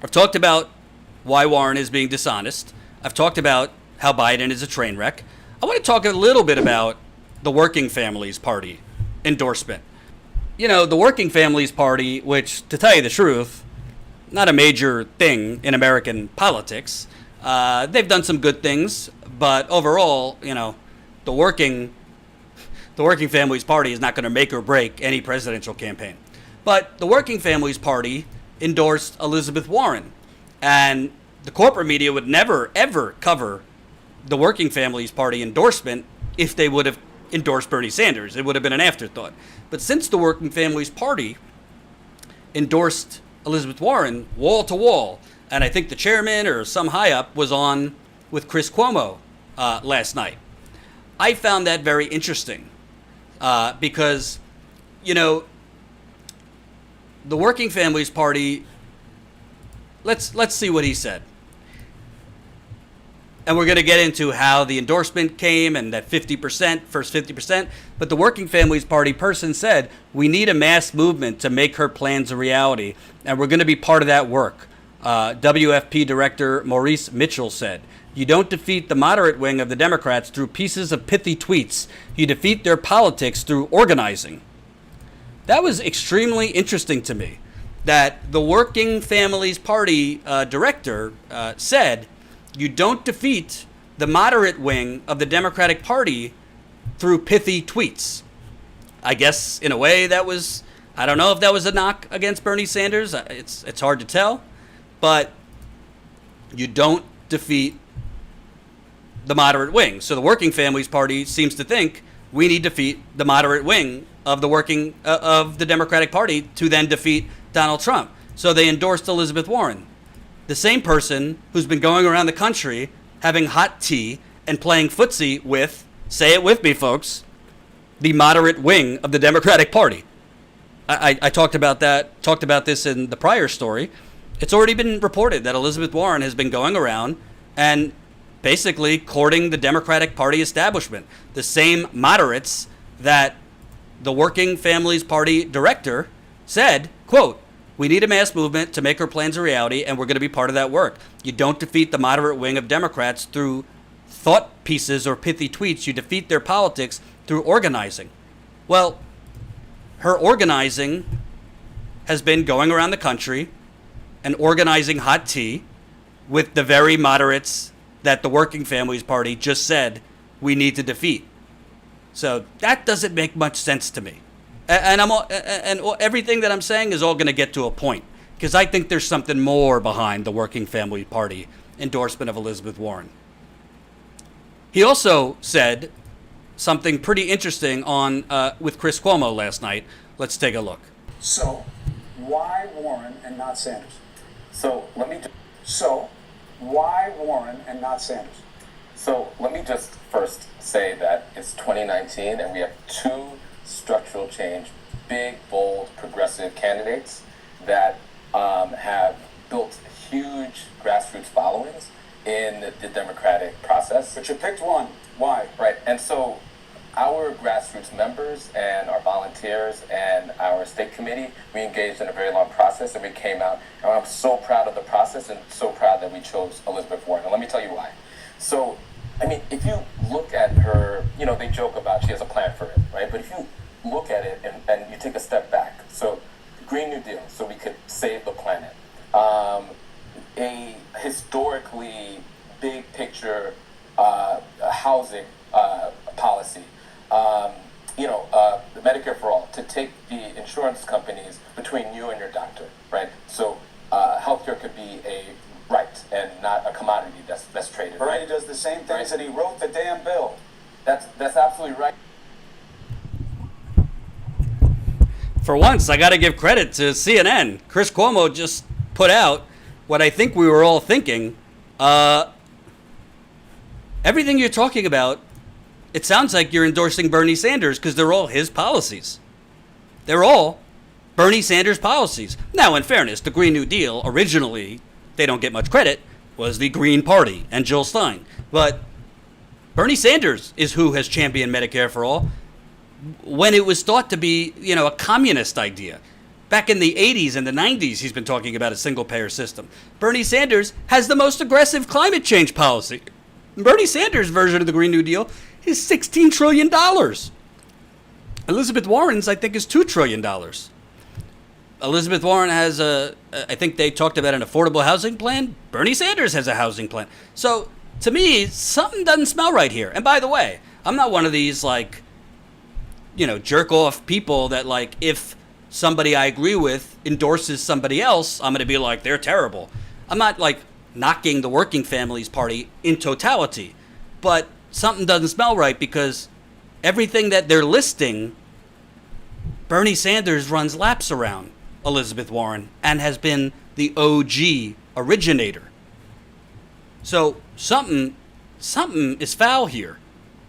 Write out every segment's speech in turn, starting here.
I've talked about why Warren is being dishonest. I've talked about how Biden is a train wreck. I want to talk a little bit about the Working Families Party endorsement. You know, the Working Families Party, which, to tell you the truth, not a major thing in American politics. They've done some good things, but overall, you know, the working Families Party is not going to make or break any presidential campaign. But the Working Families Party endorsed Elizabeth Warren, and the corporate media would never, ever cover the Working Families Party endorsement if they would have endorsed Bernie Sanders. It would have been an afterthought. But since the Working Families Party endorsed Elizabeth Warren wall to wall, and I think the chairman or some high up was on with Chris Cuomo last night, I found that very interesting because, you know, the Working Families Party, let's see what he said. And we're going to get into how the endorsement came and that 50%, first 50%. But the Working Families Party person said, we need a mass movement to make her plans a reality. And we're going to be part of that work. WFP Director Maurice Mitchell said, you don't defeat the moderate wing of the Democrats through pieces of pithy tweets. You defeat their politics through organizing. That was extremely interesting to me, that the Working Families Party director said, you don't defeat the moderate wing of the Democratic Party through pithy tweets. I guess, in a way, that was, I don't know if that was a knock against Bernie Sanders. It's hard to tell. But you don't defeat the moderate wing. So the Working Families Party seems to think we need to defeat the moderate wing of the Democratic Party to then defeat Donald Trump. So they endorsed Elizabeth Warren, the same person who's been going around the country having hot tea and playing footsie with, say it with me, folks, the moderate wing of the Democratic Party. I talked about this in the prior story. It's already been reported that Elizabeth Warren has been going around and basically courting the Democratic Party establishment, the same moderates that the Working Families Party director said, quote, we need a mass movement to make her plans a reality, and we're going to be part of that work. You don't defeat the moderate wing of Democrats through thought pieces or pithy tweets. You defeat their politics through organizing. Well, her organizing has been going around the country and organizing hot tea with the very moderates that the Working Families Party just said we need to defeat. So that doesn't make much sense to me. And everything that I'm saying is all going to get to a point, because I think there's something more behind the Working Family Party endorsement of Elizabeth Warren. He also said something pretty interesting on with Chris Cuomo last night. Let's take a look. So, why Warren and not Sanders? Why Warren and not Sanders? So let me just first say that it's 2019 and we have two structural change, big, bold, progressive candidates that have built huge grassroots followings in the democratic process. But you picked one. Why? Right. And so our grassroots members and our volunteers and our state committee, we engaged in a very long process and we came out. And I'm so proud of the process and so proud that we chose Elizabeth Warren. And let me tell you why. So, I mean, if you look at her, you know, they joke about she has a plan for it, right? But if you look at it and you take a step back, so Green New Deal, so we could save the planet, a historically big picture housing policy, the Medicare for All, to take the insurance companies between you and your doctor, right? So healthcare could be a right and not a commodity that's traded. Bernie right? does the same things that he wrote the damn bill. That's absolutely right. For once, I got to give credit to CNN. Chris Cuomo just put out what I think we were all thinking. Everything you're talking about, it sounds like you're endorsing Bernie Sanders because they're all his policies. They're all Bernie Sanders policies. Now, in fairness, the Green New Deal, originally, they don't get much credit, was the Green Party and Jill Stein. But Bernie Sanders is who has championed Medicare for All when it was thought to be, a communist idea. Back in the 80s and the 90s, he's been talking about a single-payer system. Bernie Sanders has the most aggressive climate change policy. Bernie Sanders' version of the Green New Deal is $16 trillion. Elizabeth Warren's, I think, is $2 trillion. Elizabeth Warren has I think they talked about an affordable housing plan. Bernie Sanders has a housing plan. So, to me, something doesn't smell right here. And by the way, I'm not one of these, like, jerk-off people that, like, if somebody I agree with endorses somebody else, I'm going to be like, they're terrible. I'm not, like, knocking the Working Families Party in totality. But something doesn't smell right because everything that they're listing, Bernie Sanders runs laps around Elizabeth Warren and has been the OG originator. So something is foul here.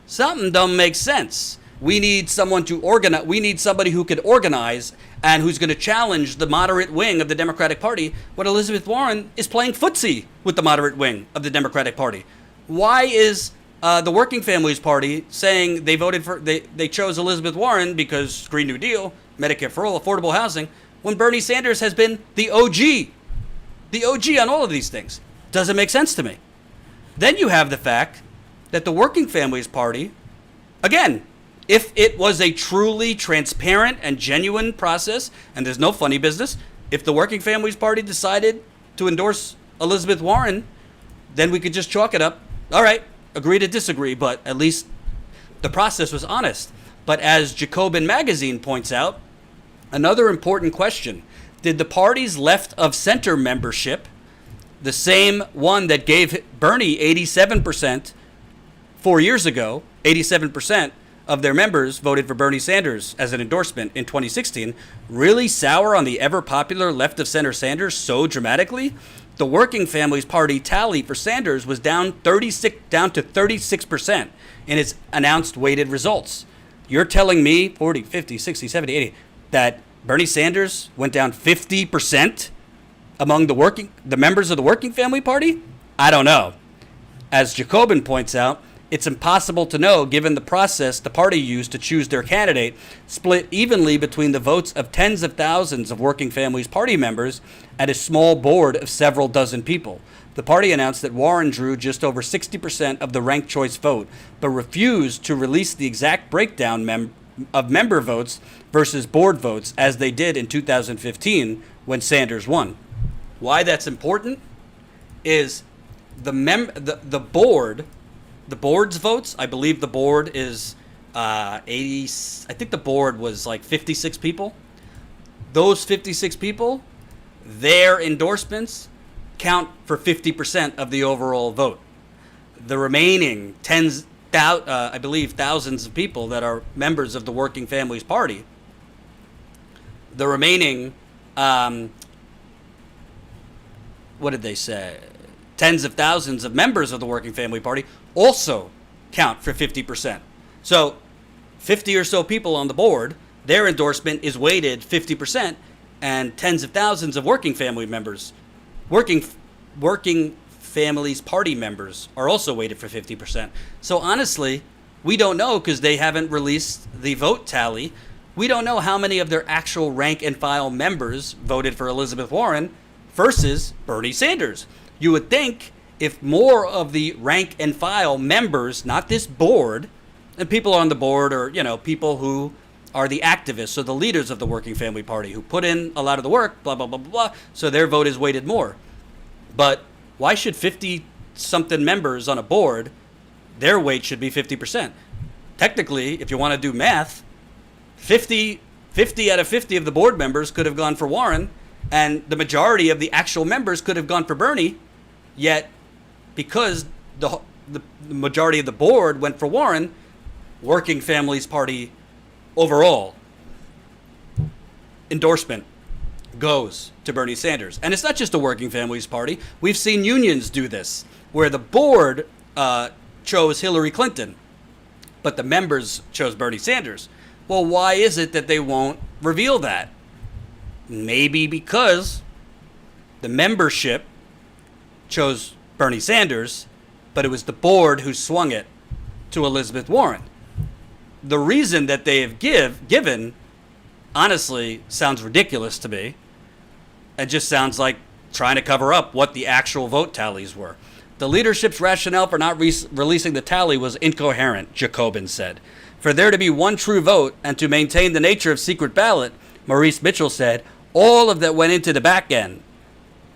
Something don't make sense. We need someone to organize. We need somebody who could organize and who's going to challenge the moderate wing of the Democratic Party when Elizabeth Warren is playing footsie with the moderate wing of the Democratic Party. Why is the Working Families Party saying they chose Elizabeth Warren because Green New Deal, Medicare for All, affordable housing, when Bernie Sanders has been the OG on all of these things? Doesn't make sense to me. Then you have the fact that the Working Families Party, again, if it was a truly transparent and genuine process, and there's no funny business, if the Working Families Party decided to endorse Elizabeth Warren, then we could just chalk it up. All right, agree to disagree, but at least the process was honest. But as Jacobin Magazine points out, another important question: did the party's left of center membership, the same one that gave Bernie 87% 4 years ago, 87% of their members voted for Bernie Sanders as an endorsement in 2016, really sour on the ever-popular left-of-center Sanders so dramatically? The Working Families Party tally for Sanders was down to 36% in its announced weighted results. You're telling me 40, 50, 60, 70, 80 that Bernie Sanders went down 50% among the members of the Working Family Party? I don't know. As Jacobin points out, it's impossible to know given the process the party used to choose their candidate, split evenly between the votes of tens of thousands of Working Families Party members and a small board of several dozen people. The party announced that Warren drew just over 60% of the ranked choice vote, but refused to release the exact breakdown of member votes versus board votes as they did in 2015 when Sanders won. Why that's important is the board's votes. I believe the board is 80. I think the board was like 56 people. Those 56 people, their endorsements count for 50% of the overall vote. The remaining I believe thousands of people that are members of the Working Families Party, the remaining, what did they say? Tens of thousands of members of the Working Family Party also count for 50%. So 50 or so people on the board, their endorsement is weighted 50%, and tens of thousands of working family members, working families party members are also weighted for 50%. So honestly, we don't know because they haven't released the vote tally. We don't know how many of their actual rank and file members voted for Elizabeth Warren versus Bernie Sanders. You would think if more of the rank and file members, not this board, and people on the board are, people who are the activists, so the leaders of the Working Family Party who put in a lot of the work, blah, blah, blah, blah, blah, so their vote is weighted more. But why should 50-something members on a board, their weight should be 50%? Technically, if you want to do math, 50 out of 50 of the board members could have gone for Warren, and the majority of the actual members could have gone for Bernie, yet because the majority of the board went for Warren, Working Families Party overall endorsement goes to Bernie Sanders. And it's not just the Working Families Party. We've seen unions do this, where the board chose Hillary Clinton, but the members chose Bernie Sanders. Well, why is it that they won't reveal that? Maybe because the membership chose Bernie Sanders, but it was the board who swung it to Elizabeth Warren. The reason that they have given honestly sounds ridiculous to me. It just sounds like trying to cover up what the actual vote tallies were. The leadership's rationale for not releasing the tally was incoherent, Jacobin said. For there to be one true vote and to maintain the nature of secret ballot, Maurice Mitchell said, all of that went into the back end.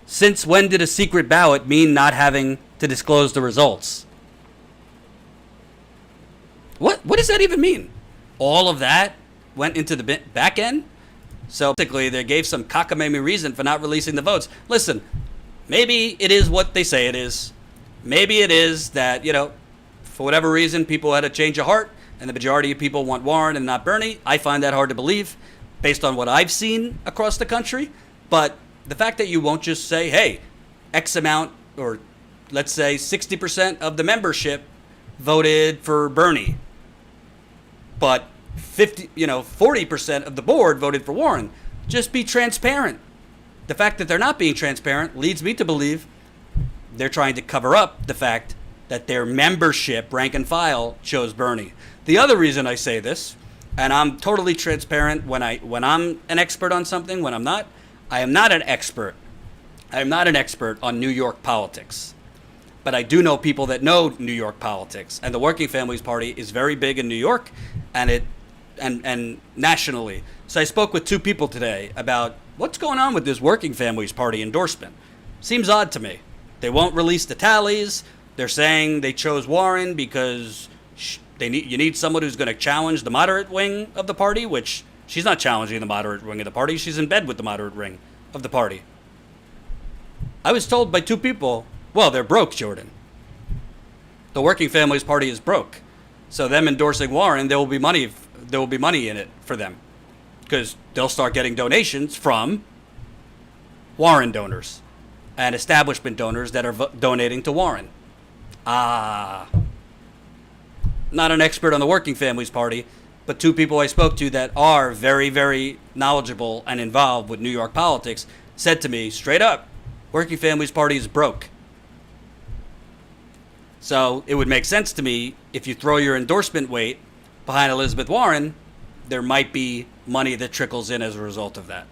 Since when did a secret ballot mean not having to disclose the results? What does that even mean? All of that went into the back end? So basically, they gave some cockamamie reason for not releasing the votes. Listen, maybe it is what they say it is. Maybe it is that, for whatever reason, people had a change of heart, and the majority of people want Warren and not Bernie. I find that hard to believe based on what I've seen across the country. But the fact that you won't just say, hey, X amount, or let's say 60% of the membership voted for Bernie, but 40% of the board voted for Warren. Just be transparent. The fact that they're not being transparent leads me to believe they're trying to cover up the fact that their membership, rank and file, chose Bernie. The other reason I say this, and I'm totally transparent when I'm an expert on something, when I'm not, I am not an expert. I am not an expert on New York politics. But I do know people that know New York politics, and the Working Families Party is very big in New York, and nationally. So I spoke with two people today about what's going on with this Working Families Party endorsement. Seems odd to me. They won't release the tallies. They're saying they chose Warren because you need someone who's going to challenge the moderate wing of the party, which she's not challenging the moderate wing of the party. She's in bed with the moderate wing of the party. I was told by two people, well, they're broke, Jordan. The Working Families Party is broke. So them endorsing Warren, there will be money in it for them, because they'll start getting donations from Warren donors and establishment donors that are donating to Warren. Not an expert on the Working Families Party, but two people I spoke to that are very, very knowledgeable and involved with New York politics said to me straight up, Working Families Party is broke. So it would make sense to me if you throw your endorsement weight behind Elizabeth Warren, there might be money that trickles in as a result of that.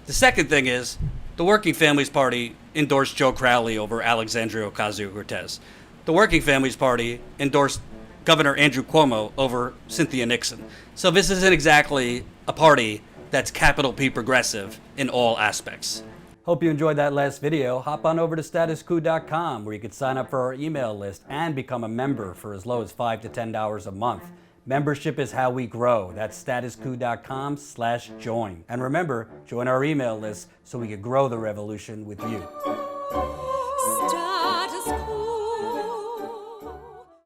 The second thing is the Working Families Party endorsed Joe Crowley over Alexandria Ocasio-Cortez. The Working Families Party endorsed Governor Andrew Cuomo over Cynthia Nixon. So this isn't exactly a party that's capital P progressive in all aspects. Hope you enjoyed that last video. Hop on over to statuscoup.com where you can sign up for our email list and become a member for as low as $5 to $10 a month. Membership is how we grow. That's statuscoup.com/join. And remember, join our email list so we can grow the revolution with you.